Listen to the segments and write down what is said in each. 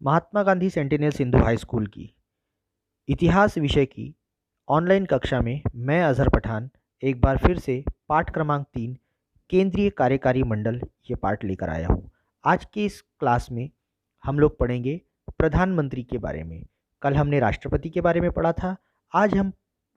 महात्मा Gandhi centennial Sindhu high school की इतिहास विषय की ऑनलाइन कक्षा में मैं अजहर पठान एक बार फिर से पाठ क्रमांक 3 केंद्रीय कार्यकारी मंडल ये पाठ लेकर आया हूँ। आज के इस क्लास में हम लोग पढ़ेंगे प्रधानमंत्री के बारे में। कल हमने राष्ट्रपति के बारे में पढ़ा था। आज हम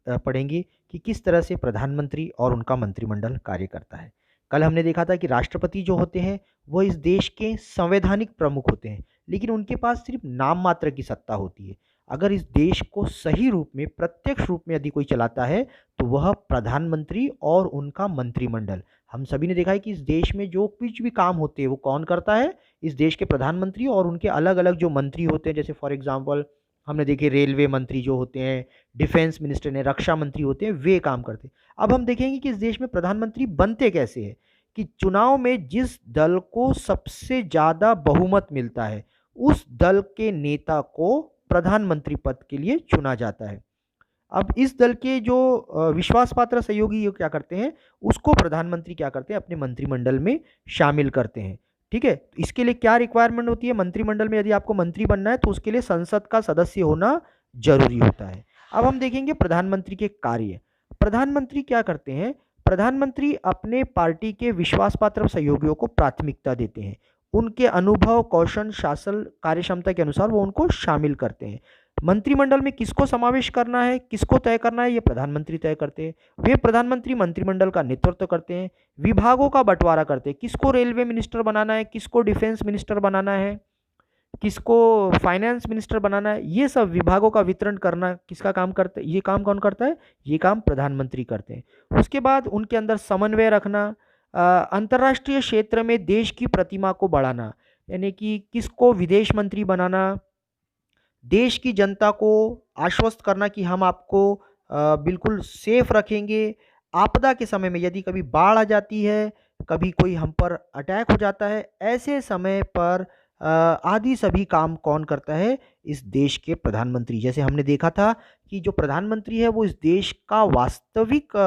पढ़ेंगे कि किस तरह से प्रधानमंत्री और उनका मंत्रिमंडल कार्य करता है। कल हमने देखा था कि राष्ट्रपति जो होते हैं वो इस देश के संवैधानिक प्रमुख होते हैं, लेकिन उनके पास सिर्फ नाम मात्र की सत्ता होती है। अगर इस देश को सही रूप में, प्रत्यक्ष रूप में यदि कोई चलाता है तो वह प्रधानमंत्री और उनका मंत्रिमंडल। हम सभी ने देखा है कि इस देश में जो कुछ भी काम होते हैं वो कौन करता है? इस देश के प्रधानमंत्री और उनके अलग अलग जो मंत्री होते हैं। जैसे फॉर एग्जांपल हमने देखे रेलवे मंत्री जो होते हैं, डिफेंस मिनिस्टर ने, रक्षा मंत्री होते हैं, वे काम करते हैं। अब हम देखेंगे कि इस देश में प्रधानमंत्री बनते कैसे हैं। कि चुनाव में जिस दल को सबसे ज़्यादा बहुमत मिलता है उस दल के नेता को प्रधानमंत्री पद के लिए चुना जाता है। अब इस दल के जो विश्वास पात्र सहयोगी ये क्या करते हैं, उसको प्रधानमंत्री क्या करते हैं, अपने मंत्रिमंडल में शामिल करते हैं। ठीक है, तो इसके लिए क्या रिक्वायरमेंट होती है? मंत्रिमंडल में यदि आपको मंत्री बनना है तो उसके लिए संसद का सदस्य होना जरूरी होता है। अब हम देखेंगे प्रधानमंत्री के कार्य। प्रधानमंत्री क्या करते हैं? प्रधानमंत्री अपने पार्टी के विश्वास पात्र सहयोगियों को प्राथमिकता देते हैं। उनके अनुभव, कौशल, शासन, कार्यक्षमता के अनुसार वो उनको शामिल करते हैं। मंत्रिमंडल में किसको समावेश करना है, किसको तय करना है, ये प्रधानमंत्री तय करते हैं। वे प्रधानमंत्री मंत्रिमंडल का नेतृत्व करते हैं। विभागों का बंटवारा करते हैं, किसको रेलवे मिनिस्टर बनाना है, किसको डिफेंस मिनिस्टर बनाना है, किसको फाइनेंस मिनिस्टर बनाना है, ये सब विभागों का वितरण करना किसका काम करता है? ये काम कौन करता है? ये काम प्रधानमंत्री करते हैं। उसके बाद उनके अंदर समन्वय रखना, अंतर्राष्ट्रीय क्षेत्र में देश की प्रतिमा को बढ़ाना, यानी कि किसको विदेश मंत्री बनाना, देश की जनता को आश्वस्त करना कि हम आपको बिल्कुल सेफ रखेंगे। आपदा के समय में यदि कभी बाढ़ आ जाती है, कभी कोई हम पर अटैक हो जाता है, ऐसे समय पर आदि सभी काम कौन करता है? इस देश के प्रधानमंत्री। जैसे हमने देखा था कि जो प्रधानमंत्री है वो इस देश का वास्तविक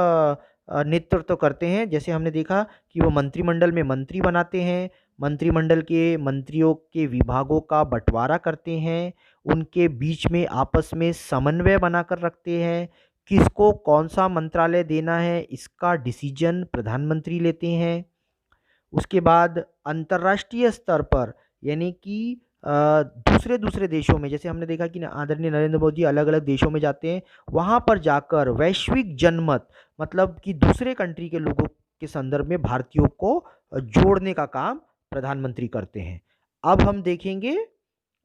नेतृत्व करते हैं। जैसे हमने देखा कि वो मंत्रिमंडल में मंत्री बनाते हैं, मंत्रिमंडल के मंत्रियों के विभागों का बंटवारा करते हैं, उनके बीच में आपस में समन्वय बनाकर रखते हैं, किसको कौन सा मंत्रालय देना है इसका डिसीजन प्रधानमंत्री लेते हैं। उसके बाद अंतर्राष्ट्रीय स्तर पर, यानी कि दूसरे दूसरे देशों में, जैसे हमने देखा कि आदरणीय नरेंद्र मोदी अलग अलग देशों में जाते हैं, वहाँ पर जाकर वैश्विक जनमत, मतलब कि दूसरे कंट्री के लोगों के संदर्भ में भारतीयों को जोड़ने का काम प्रधानमंत्री करते हैं। अब हम देखेंगे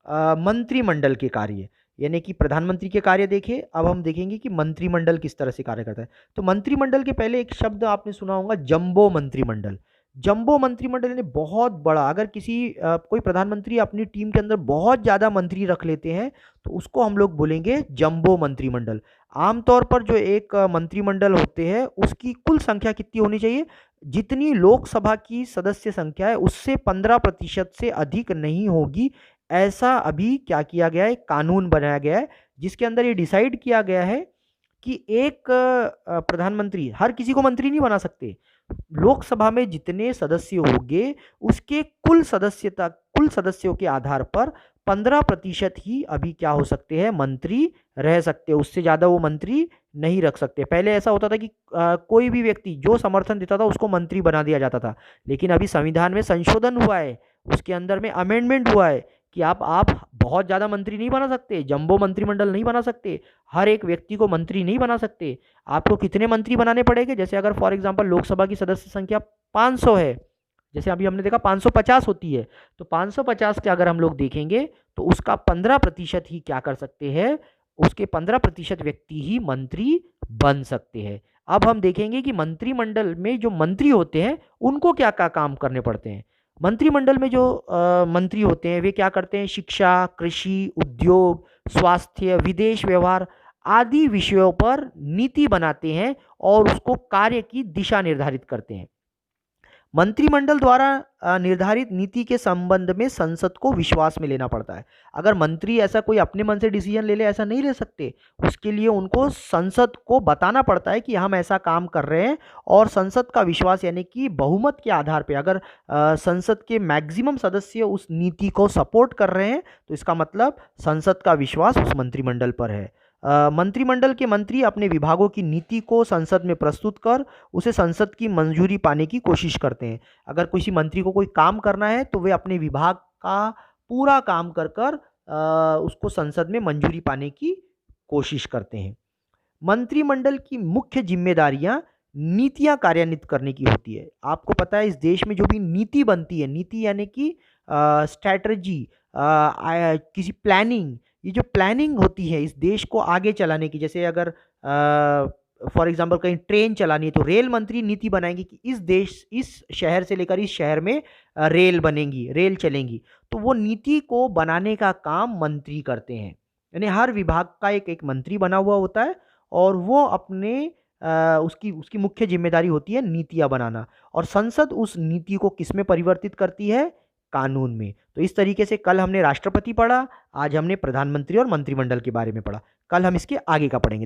मंत्रिमंडल के कार्य, यानी कि प्रधानमंत्री के कार्य देखे। अब हम देखेंगे कि मंत्रिमंडल किस तरह से कार्य करता है। तो मंत्रिमंडल के पहले एक शब्द आपने सुना होगा, जंबो मंत्रिमंडल। जंबो मंत्रिमंडल यानी बहुत बड़ा। अगर किसी कोई प्रधानमंत्री अपनी टीम के अंदर बहुत ज़्यादा मंत्री रख लेते हैं तो उसको हम लोग बोलेंगे जंबो मंत्रिमंडल। आमतौर पर जो एक मंत्रिमंडल होते हैं उसकी कुल संख्या कितनी होनी चाहिए? जितनी लोकसभा की सदस्य संख्या है उससे 15% से अधिक नहीं होगी। ऐसा अभी क्या किया गया है? कानून बनाया गया है जिसके अंदर ये डिसाइड किया गया है कि एक प्रधानमंत्री हर किसी को मंत्री नहीं बना सकते। लोकसभा में जितने सदस्य होंगे उसके कुल सदस्यों के आधार पर 15% ही अभी क्या हो सकते हैं? मंत्री रह सकते हैं। उससे ज्यादा वो मंत्री नहीं रख सकते। पहले ऐसा होता था कि कोई भी व्यक्ति जो समर्थन देता था उसको मंत्री बना दिया जाता था, लेकिन अभी संविधान में संशोधन हुआ है, उसके अंदर में अमेंडमेंट हुआ है कि आप बहुत ज़्यादा मंत्री नहीं बना सकते, जंबो मंत्रिमंडल नहीं बना सकते, हर एक व्यक्ति को मंत्री नहीं बना सकते। आपको कितने मंत्री बनाने पड़ेंगे? जैसे अगर फॉर एग्जांपल लोकसभा की सदस्य संख्या 500 है, जैसे अभी हमने देखा 550 होती है, तो 550 के अगर हम लोग देखेंगे तो उसका 15% ही क्या कर सकते हैं? उसके 15% व्यक्ति ही मंत्री बन सकते हैं। अब हम देखेंगे कि मंत्रिमंडल में जो मंत्री होते हैं उनको क्या क्या काम करने पड़ते हैं। मंत्रिमंडल में जो मंत्री होते हैं वे क्या करते हैं? शिक्षा, कृषि, उद्योग, स्वास्थ्य, विदेश व्यवहार आदि विषयों पर नीति बनाते हैं और उसको कार्य की दिशा निर्धारित करते हैं। मंत्रिमंडल द्वारा निर्धारित नीति के संबंध में संसद को विश्वास में लेना पड़ता है। अगर मंत्री ऐसा कोई अपने मन से डिसीजन ले ले, ऐसा नहीं ले सकते। उसके लिए उनको संसद को बताना पड़ता है कि हम ऐसा काम कर रहे हैं, और संसद का विश्वास यानी कि बहुमत के आधार पे अगर संसद के मैक्सिमम सदस्य उस नीति को सपोर्ट कर रहे हैं तो इसका मतलब संसद का विश्वास उस मंत्रिमंडल पर है। मंत्रिमंडल के मंत्री अपने विभागों की नीति को संसद में प्रस्तुत कर उसे संसद की मंजूरी पाने की कोशिश करते हैं। अगर किसी मंत्री को कोई काम करना है तो वे अपने विभाग का पूरा काम कर कर उसको संसद में मंजूरी पाने की कोशिश करते हैं। मंत्रिमंडल की मुख्य जिम्मेदारियां नीतियां कार्यान्वित करने की होती है। आपको पता है इस देश में जो भी नीति बनती है, नीति यानी कि स्ट्रैटेजी, किसी प्लानिंग, ये जो प्लानिंग होती है इस देश को आगे चलाने की, जैसे अगर फॉर एग्जांपल कहीं ट्रेन चलानी है तो रेल मंत्री नीति बनाएंगे कि इस देश, इस शहर से लेकर इस शहर में रेल बनेंगी, रेल चलेंगी। तो वो नीति को बनाने का काम मंत्री करते हैं। यानी हर विभाग का एक एक मंत्री बना हुआ होता है, और वो अपने उसकी उसकी मुख्य जिम्मेदारी होती है नीतियां बनाना, और संसद उस नीति को किस में परिवर्तित करती है? कानून में। तो इस तरीके से कल हमने राष्ट्रपति पढ़ा, आज हमने प्रधानमंत्री और मंत्रिमंडल के बारे में पढ़ा। कल हम इसके आगे का पढ़ेंगे।